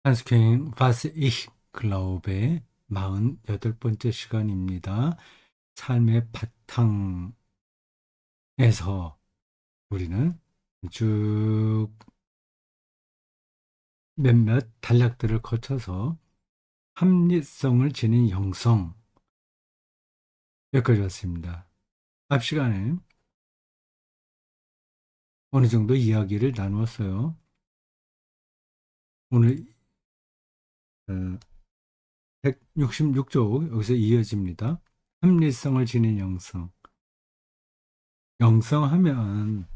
한스케인 Was ich glaub의 48번째 시간입니다. 삶의 바탕에서 우리는 쭉 몇몇 단락들을 거쳐서 합리성을 지닌 형성 여기까지 왔습니다. 앞 시간에 어느 정도 이야기를 나누었어요. 오늘 166쪽 여기서 이어집니다. 합리성을 지닌 형성. 형성하면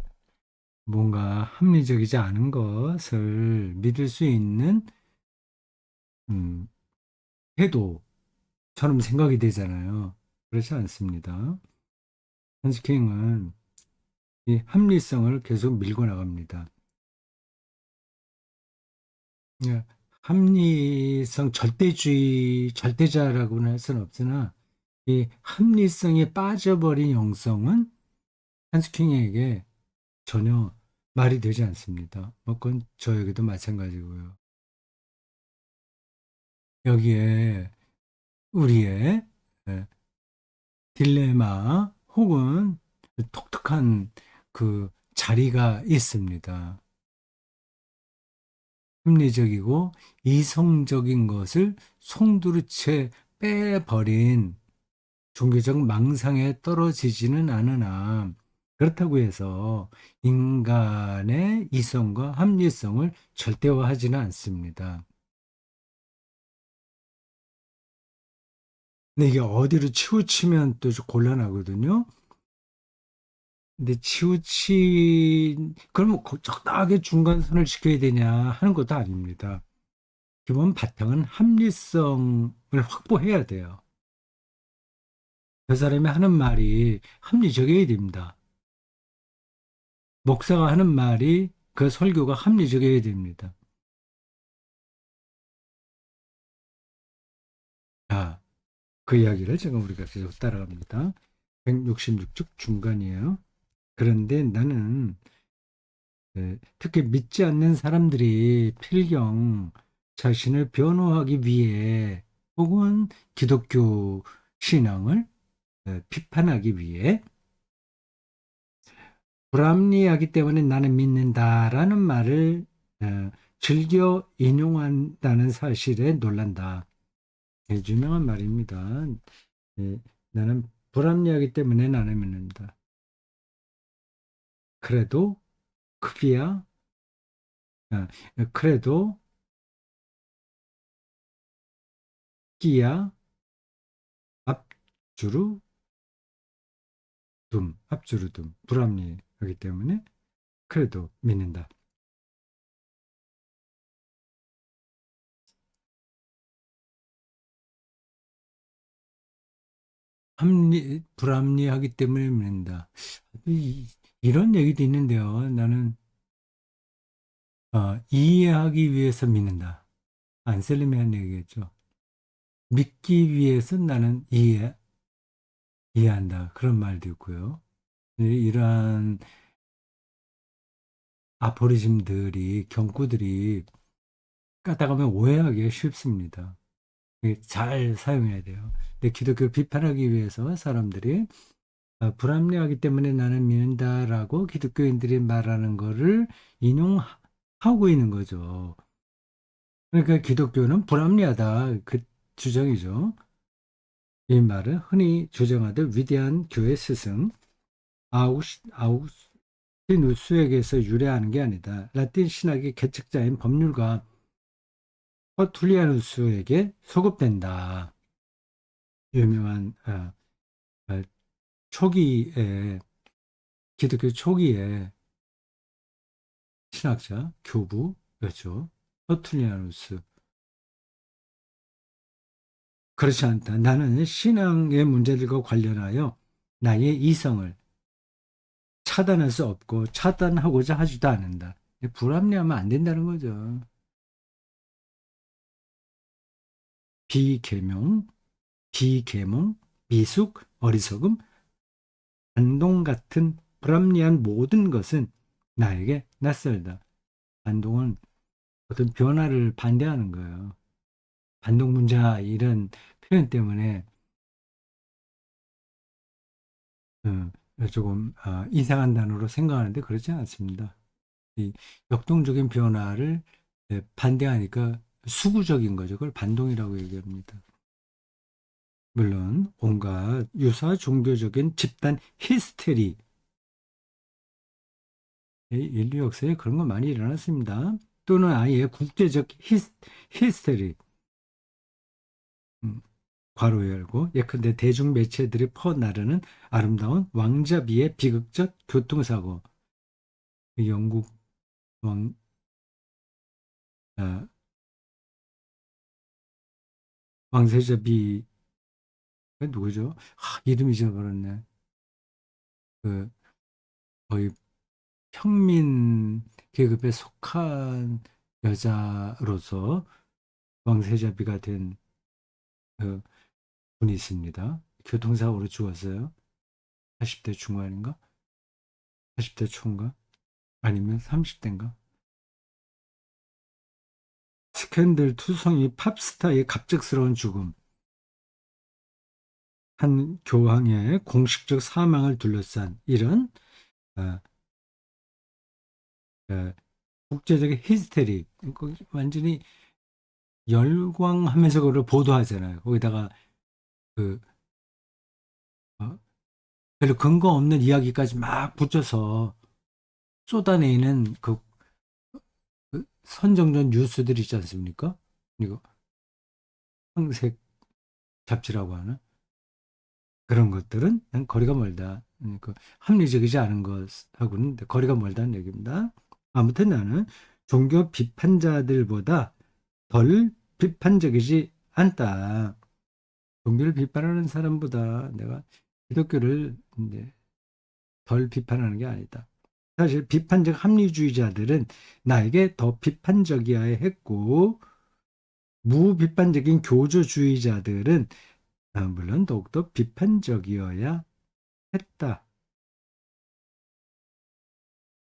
뭔가 합리적이지 않은 것을 믿을 수 있는 음, 태도처럼 생각이 되잖아요. 그렇지 않습니다. 헌스킹은 이 합리성을 계속 밀고 나갑니다. 예, 합리성 절대주의 절대자라고는 할 수는 없으나 이 합리성에 빠져버린 영성은 한스킹에게 전혀 말이 되지 않습니다. 뭐 그건 저에게도 마찬가지고요. 여기에 우리의 예, 딜레마 혹은 독특한 그 자리가 있습니다. 합리적이고 이성적인 것을 송두리째 빼버린 종교적 망상에 떨어지지는 않으나 그렇다고 해서 인간의 이성과 합리성을 절대화하지는 않습니다. 근데 이게 어디로 치우치면 또 좀 곤란하거든요. 근데 그러면 적당하게 중간선을 지켜야 되냐 하는 것도 아닙니다. 기본 바탕은 합리성을 확보해야 돼요. 그 사람이 하는 말이 합리적이어야 됩니다. 목사가 하는 말이 그 설교가 합리적이어야 됩니다. 자, 그 이야기를 지금 우리가 계속 따라갑니다. 166쪽 중간이에요. 그런데 나는 특히 믿지 않는 사람들이 필경 자신을 변호하기 위해 혹은 기독교 신앙을 비판하기 위해 불합리하기 때문에 나는 믿는다라는 말을 즐겨 인용한다는 사실에 놀란다. 유명한 말입니다. 나는 불합리하기 때문에 나는 믿는다. 그래도 급이야. 어, 그래도 끼야 앞주르 앞주르 불합리하기 때문에 그래도 믿는다. 불합리하기 때문에 믿는다. 이, 이런 얘기도 있는데요. 나는 이해하기 위해서 믿는다. 안셀름이 한 얘기겠죠. 믿기 위해서 나는 이해한다. 그런 말도 있고요. 이러한 아포리즘들이, 경구들이 까다가면 오해하기 쉽습니다. 잘 사용해야 돼요. 근데 기독교를 비판하기 위해서 사람들이 불합리하기 때문에 나는 믿는다라고 기독교인들이 말하는 거를 인용하고 있는 거죠. 그러니까 기독교는 불합리하다. 그 주장이죠. 이 말은 흔히 주장하듯 위대한 교회 스승 아우구스티누스에게서 유래하는 게 아니다. 라틴 신학의 개척자인 법률가 터툴리아누스에게 소급된다. 유명한 아, 초기에 기독교 초기에 신학자 교부였죠. 터툴리아누스. 그렇지 않다. 나는 신앙의 문제들과 관련하여 나의 이성을 차단할 수 없고 차단하고자 하지도 않는다. 불합리하면 안 된다는 거죠. 비계명, 비계몽, 미숙, 어리석음, 반동 같은 불합리한 모든 것은 나에게 낯설다. 반동은 어떤 변화를 반대하는 거예요. 반동문자 이런 표현 때문에 조금 이상한 단어로 생각하는데 그렇지 않습니다. 이 역동적인 변화를 반대하니까 수구적인 거죠. 그걸 반동이라고 얘기합니다. 물론 온갖 유사 종교적인 집단 히스테리, 인류 역사에 그런 거 많이 일어났습니다. 또는 아예 국제적 히스테리, 음, 괄호 열고 예컨대 대중 매체들이 퍼나르는 아름다운 왕자비의 비극적 교통사고, 그 영국 왕 아, 왕세자비가 누구죠? 이름 잊어버렸네. 그 거의 평민 계급에 속한 여자로서 왕세자비가 된 그 분이 있습니다. 교통사고로 죽었어요. 40대 중반인가? 40대 초인가? 아니면 30대인가? 스캔들 투성이 팝스타의 갑작스러운 죽음. 한 교황의 공식적 사망을 둘러싼 이런 어, 어, 국제적인 히스테리. 완전히 열광하면서 그걸 보도하잖아요. 거기다가 그 어, 별로 근거 없는 이야기까지 막 붙여서 쏟아내는 그 선정전 뉴스들 있지 않습니까? 이거 황색 잡지라고 하는 그런 것들은 난 거리가 멀다. 그 합리적이지 않은 것하고는 거리가 멀다는 얘기입니다. 아무튼 나는 종교 비판자들보다 덜 비판적이지 않다. 종교를 비판하는 사람보다 내가 기독교를 이제 덜 비판하는 게 아니다. 사실 비판적 합리주의자들은 나에게 더 비판적이어야 했고, 무비판적인 교조주의자들은 물론 더욱더 비판적이어야 했다.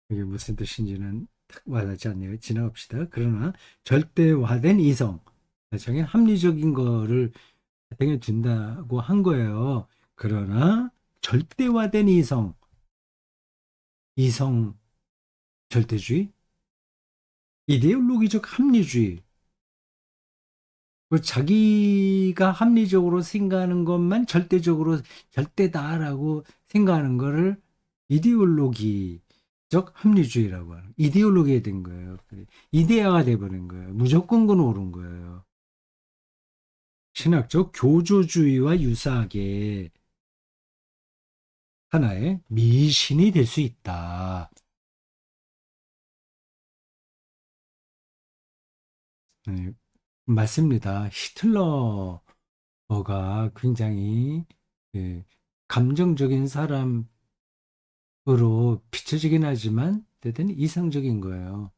이게 무슨 뜻인지는 딱 와닿지 않네요. 지나갑시다. 그러나 절대화된 이성, 정의 합리적인 거를 바탕에 둔다고 한 거예요. 그러나 절대화된 이성 절대주의, 이데올로기적 합리주의, 그 자기가 합리적으로 생각하는 것만 절대적으로 절대다라고 생각하는 거를 이데올로기적 합리주의라고 하는 이데올로기가 된 거예요. 이데아가 돼버린 거예요. 무조건건 옳은 거예요. 신학적 교조주의와 유사하게 하나의 미신이 될 수 있다. 네, 맞습니다. 히틀러가 굉장히 예, 감정적인 사람으로 비춰지긴 하지만 대단히 이상적인 거예요.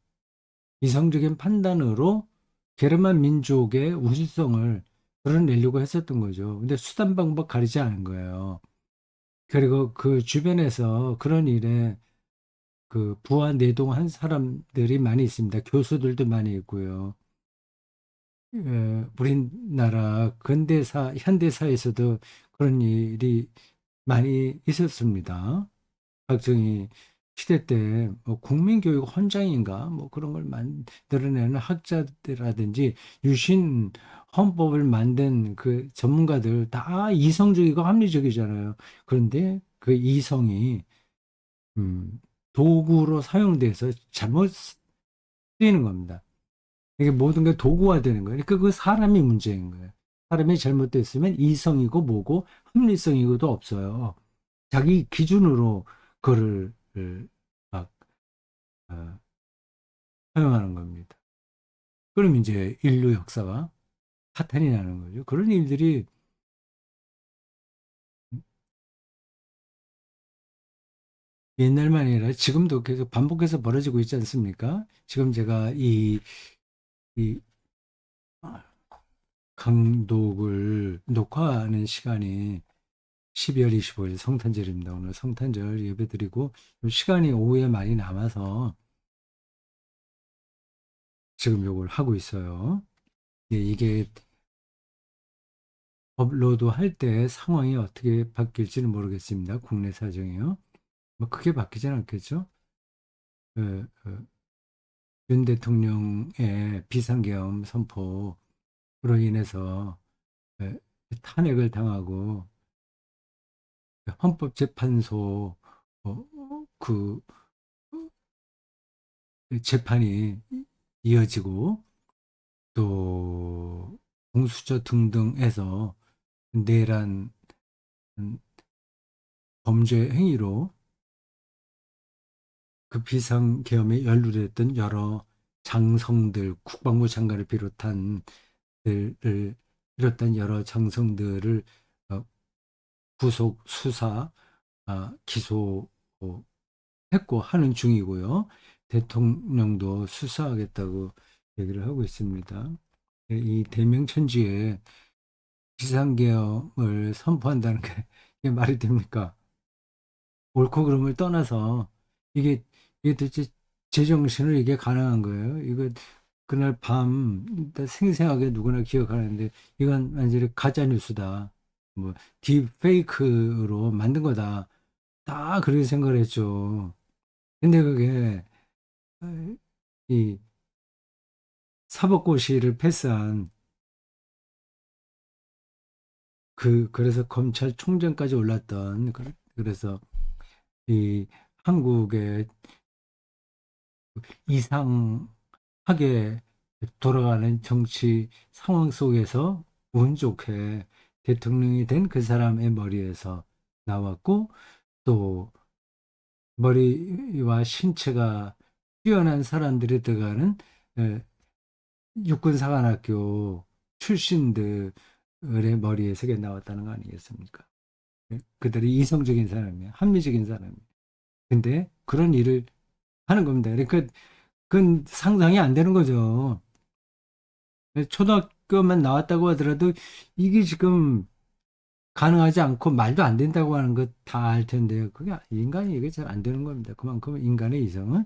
이상적인 판단으로 게르만 민족의 우수성을 드러내려고 했었던 거죠. 근데 수단 방법 가리지 않은 거예요. 그리고 그 주변에서 그런 일에 그 부와 내동한 사람들이 많이 있습니다. 교수들도 많이 있고요. 우리나라 근대사, 현대사에서도 그런 일이 많이 있었습니다. 박정희 시대 때뭐 국민교육 헌장인가 뭐 그런 걸 만들어내는 학자들이라든지 유신 헌법을 만든 그 전문가들 다 이성적이고 합리적이잖아요. 그런데 그 이성이 음, 도구로 사용돼서 잘못 쓰이는 겁니다. 이게 모든 게 도구화되는 거예요. 그러니까 그 사람이 문제인 거예요. 사람이 잘못됐으면 이성이고 뭐고 합리성이고도 없어요. 자기 기준으로 그거를 막 어, 사용하는 겁니다. 그럼 이제 인류 역사가 파탄이 나는 거죠. 그런 일들이 옛날만이 아니라 지금도 계속 반복해서 벌어지고 있지 않습니까? 지금 제가 이 강독을 녹화하는 시간이 12월 25일 성탄절입니다. 오늘 성탄절 예배드리고 시간이 오후에 많이 남아서 지금 요걸 하고 있어요. 이게 업로드 할 때 상황이 어떻게 바뀔지는 모르겠습니다. 국내 사정이요. 뭐 크게 바뀌진 않겠죠. 윤 대통령의 비상계엄 선포로 인해서 에, 탄핵을 당하고 헌법재판소 그 재판이 이어지고 또 공수처 등등에서 내란 범죄 행위로 그 비상계엄에 연루됐던 여러 장성들, 국방부 장관을 비롯한 여러 장성들을 구속, 수사, 기소했고 하는 중이고요. 대통령도 수사하겠다고 얘기를 하고 있습니다. 이 대명천지에 비상계엄을 선포한다는 게 이게 말이 됩니까? 옳고 그름을 떠나서 이게 도대체 제정신으로 이게 가능한 거예요. 이거 그날 밤 생생하게 누구나 기억하는데 이건 완전히 가짜 뉴스다. 뭐 딥페이크로 만든 거다. 다 그렇게 생각을 했죠. 근데 그게 이 사법고시를 패스한 그래서 검찰총장까지 올랐던 그래서 이 한국의 이상하게 돌아가는 정치 상황 속에서 운 좋게 대통령이 된 그 사람의 머리에서 나왔고 또 머리와 신체가 뛰어난 사람들이 들어가는 에, 육군사관학교 출신들의 머리에서 나왔다는 거 아니겠습니까? 그들이 이성적인 사람이에요. 합리적인 사람이에요. 근데 그런 일을 하는 겁니다. 그러니까 그건 상상이 안 되는 거죠. 초등학교만 나왔다고 하더라도 이게 지금 가능하지 않고 말도 안 된다고 하는 것 다 알 텐데요. 그게 인간이 이게 잘 안 되는 겁니다. 그만큼 인간의 이성은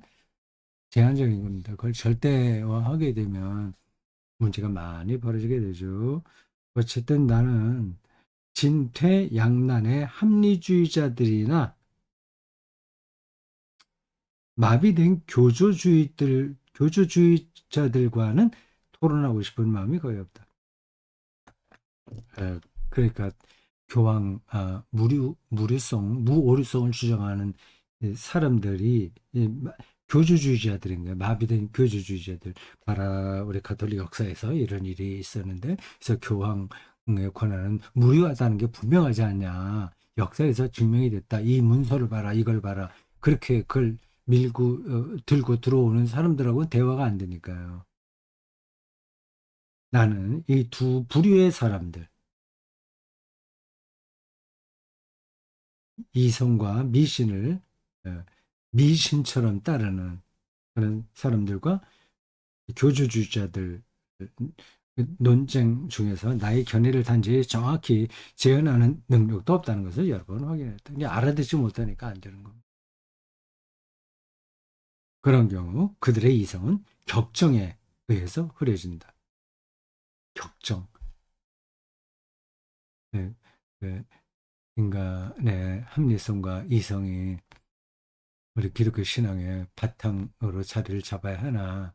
제한적인 겁니다. 그걸 절대화하게 되면 문제가 많이 벌어지게 되죠. 어쨌든 나는 진퇴양난의 합리주의자들이나 마비된 교조주의자들과는 토론하고 싶은 마음이 거의 없다. 그러니까 무오류성을 주장하는 사람들이 교주주의자들인 거예요. 마비된 교주주의자들. 봐라, 우리 가톨릭 역사에서 이런 일이 있었는데, 그래서 교황의 권한은 무료하다는 게 분명하지 않냐. 역사에서 증명이 됐다. 이 문서를 봐라, 이걸 봐라. 그렇게 그걸 들고 들어오는 사람들하고는 대화가 안 되니까요. 나는 이 두 부류의 사람들, 이성과 미신을 어, 미신처럼 따르는 그런 사람들과 교주주의자들 논쟁 중에서 나의 견해를 단지 정확히 재현하는 능력도 없다는 것을 여러 번 확인했다. 이게 알아듣지 못하니까 안 되는 겁니다. 그런 경우 그들의 이성은 격정에 의해서 흐려진다. 격정. 네, 네, 인간의 합리성과 이성이 우리 기독교 신앙의 바탕으로 자리를 잡아야 하나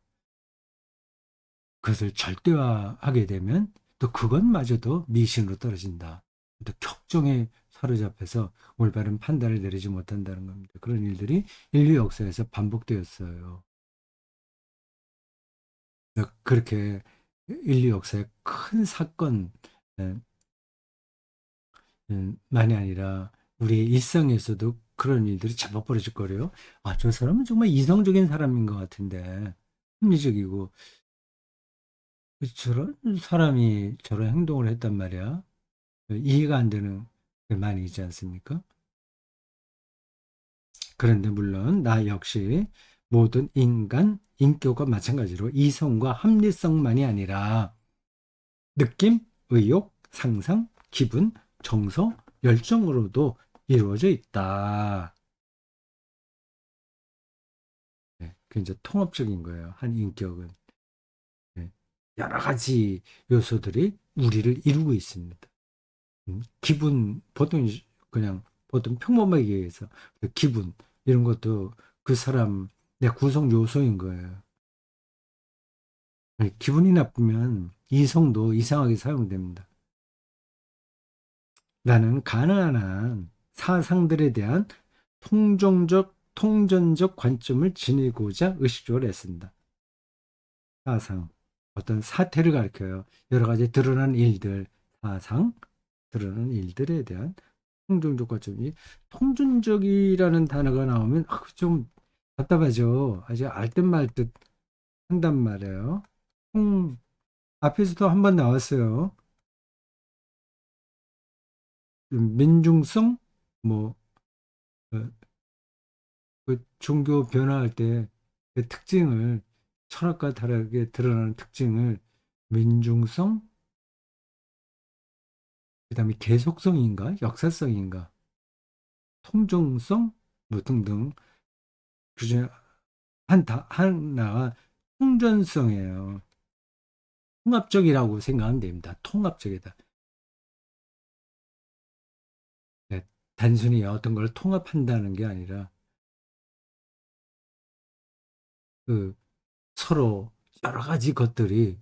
그것을 절대화하게 되면 또 그것마저도 미신으로 떨어진다. 또 격정에 사로잡혀서 올바른 판단을 내리지 못한다는 겁니다. 그런 일들이 인류 역사에서 반복되었어요. 그렇게 인류 역사의 큰 사건 만이 아니라 우리 일상에서도 그런 일들이 제법 벌어질 거래요. 아, 저 사람은 정말 이성적인 사람인 것 같은데 합리적이고 저런 사람이 저런 행동을 했단 말이야. 이해가 안 되는 게 많이 있지 않습니까? 그런데 물론 나 역시 모든 인간 인격과 마찬가지로 이성과 합리성만이 아니라 느낌, 의욕, 상상, 기분, 정서, 열정으로도 이루어져 있다. 네, 그 이제 통합적인 거예요. 한 인격은. 여러 가지 요소들이 우리를 이루고 있습니다. 기분, 그냥 보통 평범하게 얘기해서 그 기분, 이런 것도 그 사람 내 구성 요소인 거예요. 기분이 나쁘면 이성도 이상하게 사용됩니다. 나는 가능한 한 사상들에 대한 통전적 관점을 지니고자 의식적으로 애쓴다. 사상. 어떤 사태를 가리켜요. 여러 가지 드러난 일들, 사상, 드러난 일들에 대한 통전적 관점이, 통전적이라는 단어가 나오면 좀 답답하죠. 아주 알듯 말듯 한단 말이에요. 앞에서도 한번 나왔어요. 민중성, 뭐, 어, 그 종교 변화할 때 그 특징을, 철학과 다르게 드러나는 특징을 민중성, 그다음에 계속성인가, 역사성인가, 통정성, 뭐 등등, 그중에 하나가 통전성이에요. 통합적이라고 생각하면 됩니다. 통합적이다. 네, 단순히 어떤 걸 통합한다는 게 아니라 그 서로 여러 가지 것들이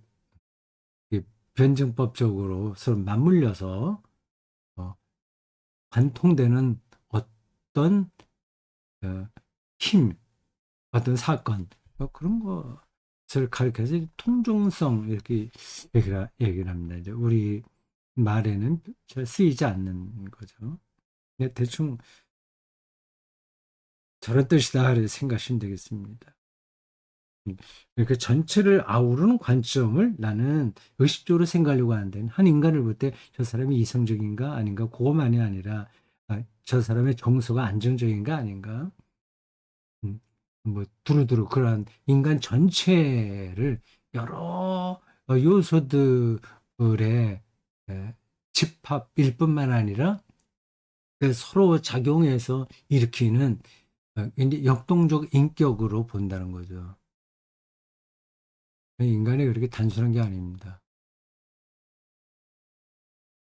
변증법적으로 서로 맞물려서 어, 관통되는 어떤 어, 힘, 어떤 사건, 뭐 그런 것을 가리켜서 통중성, 이렇게 얘기를 합니다. 이제 우리 말에는 잘 쓰이지 않는 거죠. 대충 저런 뜻이다 이렇게 생각하시면 되겠습니다. 그러니까 전체를 아우르는 관점을 나는 의식적으로 생각하려고 하는데, 한 인간을 볼 때 저 사람이 이성적인가 아닌가, 그것만이 아니라 저 사람의 정서가 안정적인가 아닌가, 음, 뭐 두루두루 그러한 인간 전체를 여러 요소들의 집합일 뿐만 아니라 그 서로 작용해서 일으키는 이제 역동적 인격으로 본다는 거죠. 인간이 그렇게 단순한 게 아닙니다.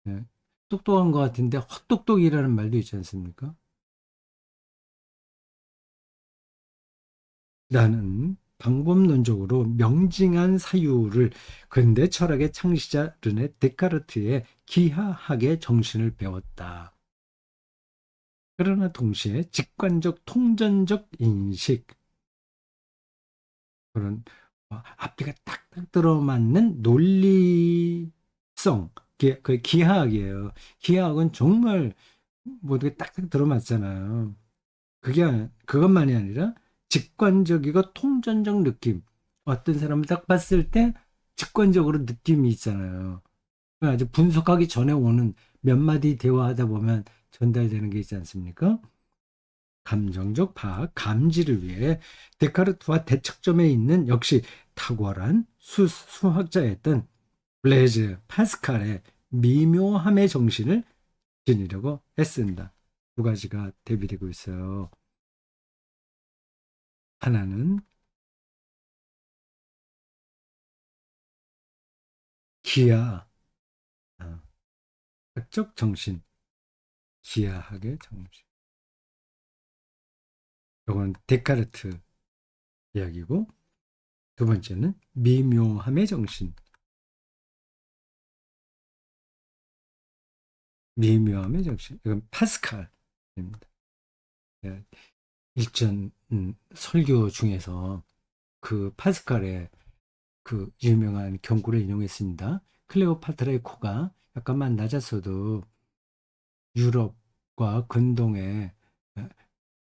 예. 똑똑한 것 같은데 헛똑똑이라는 말도 있지 않습니까? 나는 방법론적으로 명징한 사유를 근대 철학의 창시자 르네 데카르트의 기하학의 정신을 배웠다. 그러나 동시에 직관적 통전적 인식, 그런 앞뒤가 딱딱 들어맞는 논리성, 그 기하학이에요. 기하학은 정말 모두가 딱딱 들어맞잖아요. 그것만이 아니라 직관적이고 통전적 느낌. 어떤 사람을 딱 봤을 때 직관적으로 느낌이 있잖아요. 아주 분석하기 전에 오는 몇 마디 대화하다 보면 전달되는 게 있지 않습니까? 감정적 파악, 감지를 위해 데카르트와 대척점에 있는 역시 탁월한 수학자였던 블레즈 파스칼의 미묘함의 정신을 지니려고 애쓴다. 두 가지가 대비되고 있어요. 하나는 기하, 어, 학적 정신, 기하학의 정신. 이건 데카르트 이야기고, 두 번째는 미묘함의 정신, 미묘함의 정신. 이건 파스칼입니다. 예, 일전 설교 중에서 그 파스칼의 그 유명한 경구를 인용했습니다. 클레오파트라의 코가 약간만 낮았어도 유럽과 근동의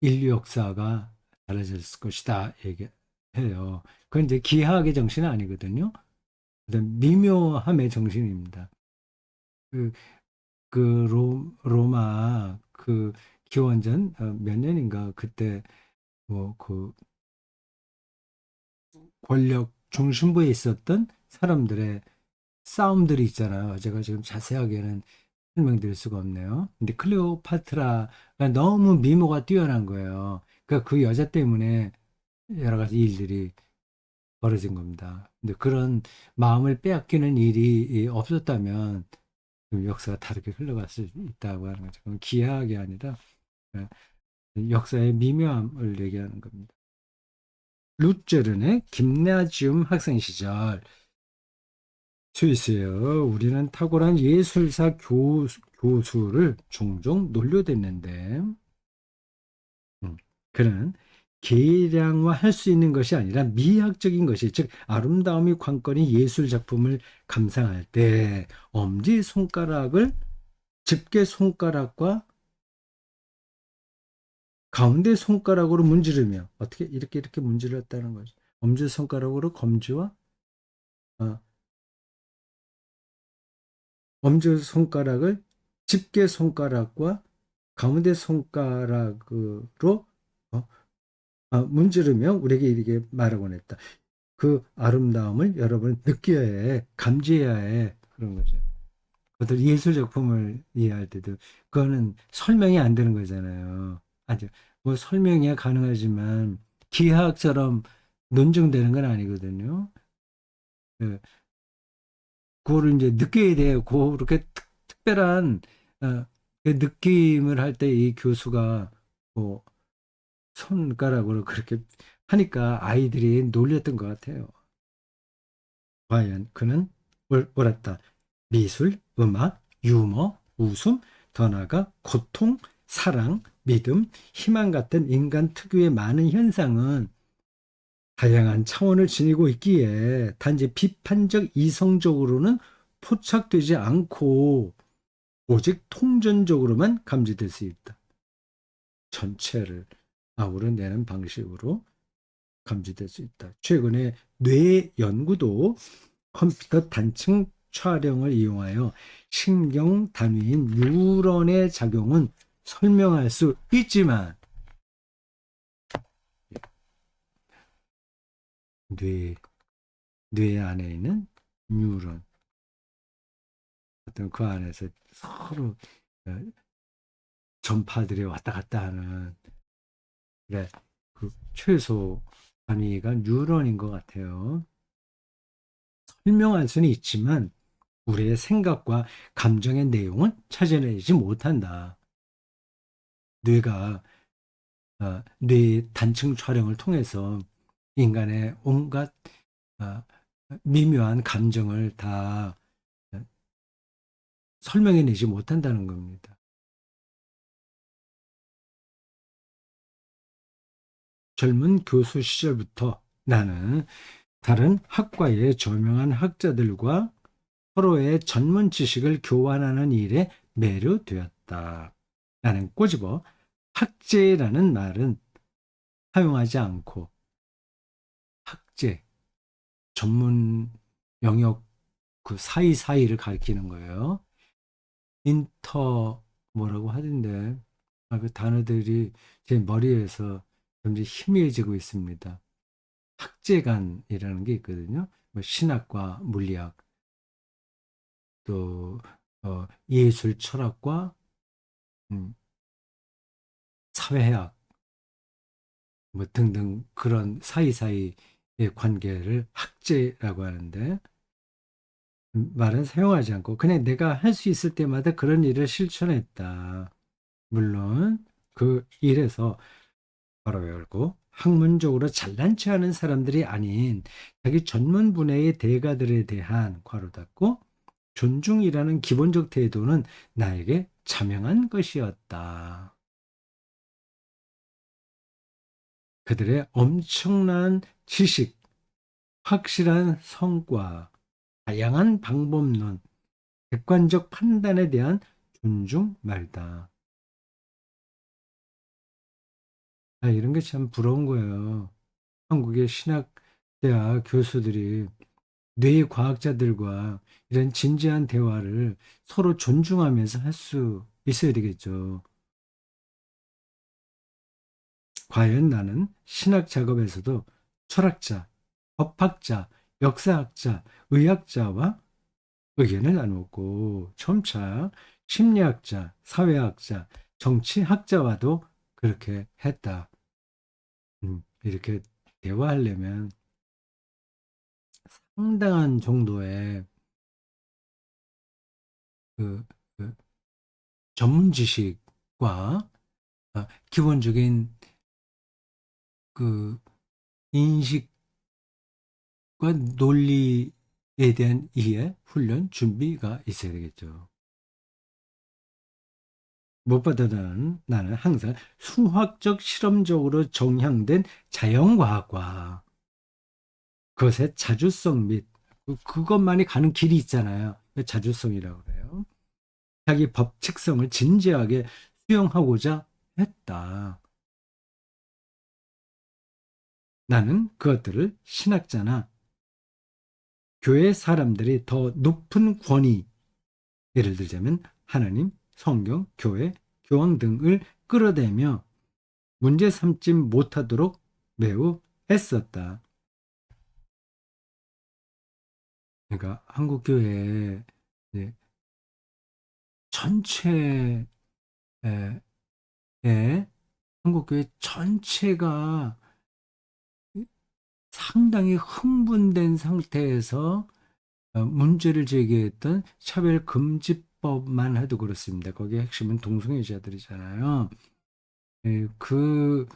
인류 역사가 달라졌을 것이다 얘기해요. 그건 이제 기하학의 정신은 아니거든요. 미묘함의 정신입니다. 그, 로마 그 기원전 몇 년인가 그때 그 권력 중심부에 있었던 사람들의 싸움들이 있잖아요. 제가 지금 자세하게는 설명드릴 수가 없네요. 근데 클레오파트라가 너무 미모가 뛰어난 거예요. 그러니까 그 여자 때문에 여러 가지 일들이 벌어진 겁니다. 근데 그런 마음을 빼앗기는 일이 없었다면 좀 역사가 다르게 흘러갈 수 있다고 하는 거죠. 그건 기하학이 아니라 예, 역사의 미묘함을 얘기하는 겁니다. 루체른의 김나지움 학생 시절 스위스에요. 우리는 탁월한 예술사 교수를 종종 놀려댔는데 그는 계량화할 수 있는 것이 아니라 미학적인 것이 즉 아름다움이 관건인 예술 작품을 감상할 때 엄지 손가락을 집게 손가락과 가운데 손가락으로 문지르며 어떻게 이렇게 문지렀다는 거죠. 엄지 손가락으로 검지와 어, 엄지 손가락을 집게 손가락과 가운데 손가락으로 어, 문지르며 우리에게 이렇게 말하곤 했다. 그 아름다움을 여러분 느껴야 해, 감지해야 해. 그런 거죠. 어떤 예술 작품을 이해할 때도 그거는 설명이 안 되는 거잖아요. 아주 뭐 설명이 가능하지만 기하학처럼 논증되는 건 아니거든요. 그, 그거를 이제 느껴야 돼요. 그렇게 특별한 그 느낌을 할 때 이 교수가 뭐 손가락으로 그렇게 하니까 아이들이 놀렸던 것 같아요. 과연 그는 옳았다. 미술, 음악, 유머, 웃음, 더 나아가 고통, 사랑, 믿음, 희망 같은 인간 특유의 많은 현상은 다양한 차원을 지니고 있기에 단지 비판적 이성적으로는 포착되지 않고 오직 통전적으로만 감지될 수 있다. 전체를 아우러내는 방식으로 감지될 수 있다. 최근에 뇌 연구도 컴퓨터 단층 촬영을 이용하여 신경 단위인 뉴런의 작용은 설명할 수 있지만 뇌, 뇌 안에 있는 뉴런 어떤 그 안에서 서로 어, 전파들이 왔다 갔다 하는 그래, 그 최소 단위가 뉴런인 것 같아요. 설명할 수는 있지만 우리의 생각과 감정의 내용은 찾아내지 못한다. 뇌가 뇌 단층 촬영을 통해서 인간의 온갖 어, 미묘한 감정을 다 설명해내지 못한다는 겁니다. 젊은 교수 시절부터 나는 다른 학과의 저명한 학자들과 서로의 전문 지식을 교환하는 일에 매료되었다. 나는 꼬집어 학제라는 말은 사용하지 않고 학제, 전문 영역 그 사이사이를 가리키는 거예요. 인터 뭐라고 하던데 그 단어들이 제 머리에서 점점 희미해지고 있습니다. 학제간이라는 게 있거든요. 뭐 신학과 물리학 또 예술 철학과 음, 사회학 뭐 등등 그런 사이사이의 관계를 학제라고 하는데 말은 사용하지 않고 그냥 내가 할 수 있을 때마다 그런 일을 실천했다. 물론 그 일에서 바로 열고 학문적으로 잘난 체하는 사람들이 아닌 자기 전문 분야의 대가들에 대한 괄호 닫고 존중이라는 기본적 태도는 나에게 자명한 것이었다. 그들의 엄청난 지식, 확실한 성과, 다양한 방법론, 객관적 판단에 대한 존중 말다. 이런 게 참 부러운 거예요. 한국의 신학대학 교수들이 뇌과학자들과 이런 진지한 대화를 서로 존중하면서 할 수 있어야 되겠죠. 과연 나는 신학 작업에서도 철학자, 법학자, 역사학자, 의학자와 의견을 나누고 점차 심리학자, 사회학자, 정치학자와도 그렇게 했다. 이렇게 대화하려면 상당한 정도의 그, 그 전문 지식과 기본적인 그 인식과 논리에 대한 이해, 훈련, 준비가 있어야 되겠죠. 무엇보다는 나는 항상 수학적 실험적으로 정향된 자연과학과 그것의 자주성 및 그것만이 가는 길이 있잖아요. 자주성이라고 그래요. 자기 법칙성을 진지하게 수용하고자 했다. 나는 그것들을 신학자나 교회 사람들이 더 높은 권위, 예를 들자면 하나님, 성경, 교회, 교황 등을 끌어대며 문제 삼지 못하도록 매우 애썼다. 그러니까 한국 교회 전체에 한국 교회 전체가 상당히 흥분된 상태에서 문제를 제기했던 차별금지법만 해도 그렇습니다. 거기에 핵심은 동성애자들이잖아요. 그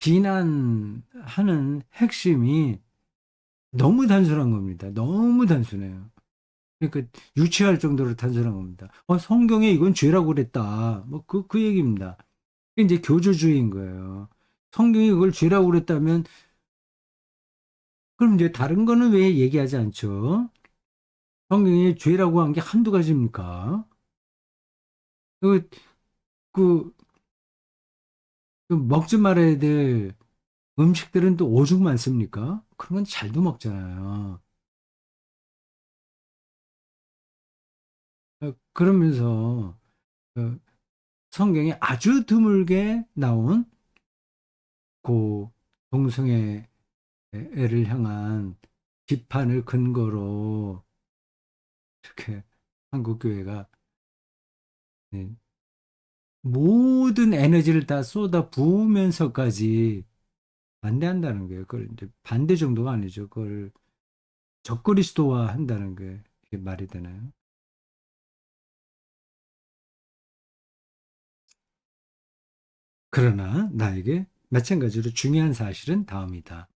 비난하는 핵심이 너무 단순한 겁니다. 너무 단순해요. 그러니까 유치할 정도로 단순한 겁니다. 성경에 이건 죄라고 그랬다. 뭐 그 얘기입니다. 이게 이제 교조주의인 거예요. 성경이 그걸 죄라고 그랬다면 그럼 이제 다른 거는 왜 얘기하지 않죠? 성경이 죄라고 한 게 한두 가지입니까? 그, 그, 그 먹지 말아야 될 음식들은 또 오죽 많습니까? 그런 건 잘도 먹잖아요. 그러면서 어, 성경에 아주 드물게 나온 그 동성애 애를 향한 비판을 근거로 이렇게 한국 교회가 예, 모든 에너지를 다 쏟아 부으면서까지 반대한다는 거예요. 그걸 이제 반대 정도가 아니죠. 그걸 적그리스도화 한다는 게 이게 말이 되나요? 그러나 나에게 마찬가지로 중요한 사실은 다음이다.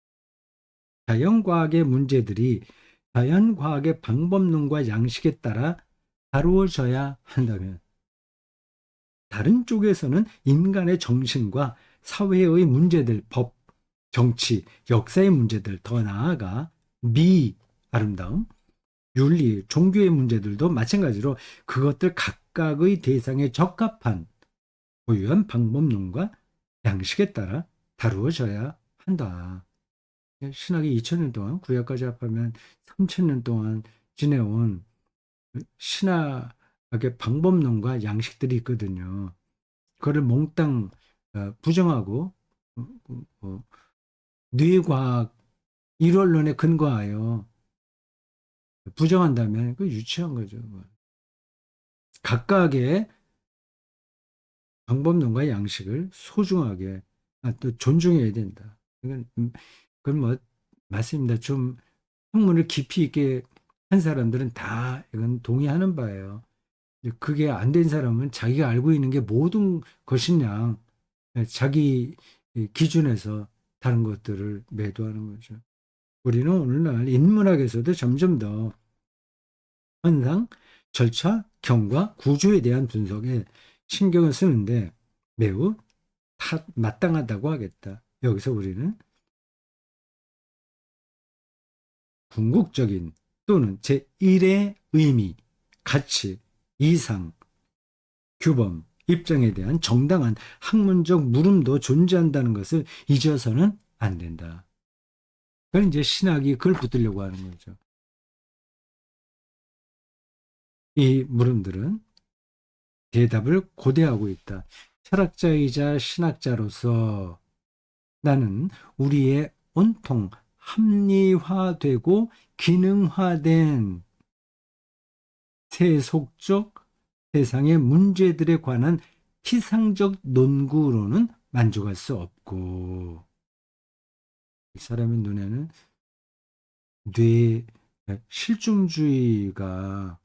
자연과학의 문제들이 자연과학의 방법론과 양식에 따라 다루어져야 한다면 다른 쪽에서는 인간의 정신과 사회의 문제들, 법, 정치, 역사의 문제들, 더 나아가 아름다움, 윤리, 종교의 문제들도 마찬가지로 그것들 각각의 대상에 적합한 고유한 방법론과 양식에 따라 다루어져야 한다. 신학이 2000년 동안 구약까지 합하면 3000년 동안 지내온 신학의 방법론과 양식들이 있거든요. 그거를 몽땅 부정하고 어, 어, 뇌과학 일원론에 근거하여 부정한다면 그 유치한 거죠. 뭐. 각각의 방법론과 양식을 소중하게 또 존중해야 된다. 그건 뭐 맞습니다. 좀 학문을 깊이 있게 한 사람들은 다 이건 동의하는 바예요. 그게 안 된 사람은 자기가 알고 있는 게 모든 것이냐 자기 기준에서 다른 것들을 매도하는 거죠. 우리는 오늘날 인문학에서도 점점 더 현상, 절차, 경과, 구조에 대한 분석에 신경을 쓰는데 매우 마땅하다고 하겠다. 여기서 우리는 궁극적인 또는 제1의 의미, 가치, 이상, 규범, 입장에 대한 정당한 학문적 물음도 존재한다는 것을 잊어서는 안 된다. 그걸 이제 신학이 그걸 붙들려고 하는 거죠. 이 물음들은 대답을 고대하고 있다. 철학자이자 신학자로서 나는 우리의 온통 합리화되고 기능화된 세속적 세상의 문제들에 관한 피상적 논구로는 만족할 수 없고 이 사람의 눈에는 뇌 실중주의가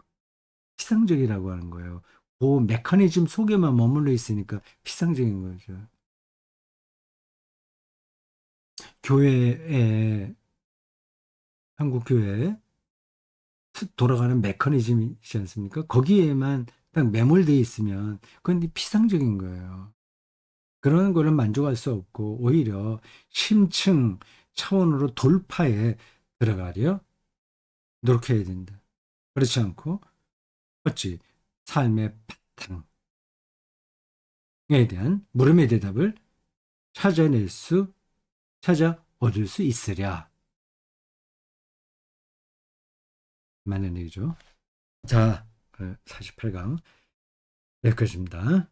피상적이라고 하는 거예요. 그 메커니즘 속에만 머물러 있으니까 피상적인 거죠. 교회에, 한국 교회에 돌아가는 메커니즘이지 않습니까? 거기에만 딱 매몰되어 있으면 그건 피상적인 거예요. 그런 거를 만족할 수 없고 오히려 심층 차원으로 돌파에 들어가려 노력해야 된다. 그렇지 않고 어찌 삶의 바탕에 대한 물음의 대답을 찾아 얻을 수 있으랴. 맞는 얘기죠. 자, 48강 여기까지입니다.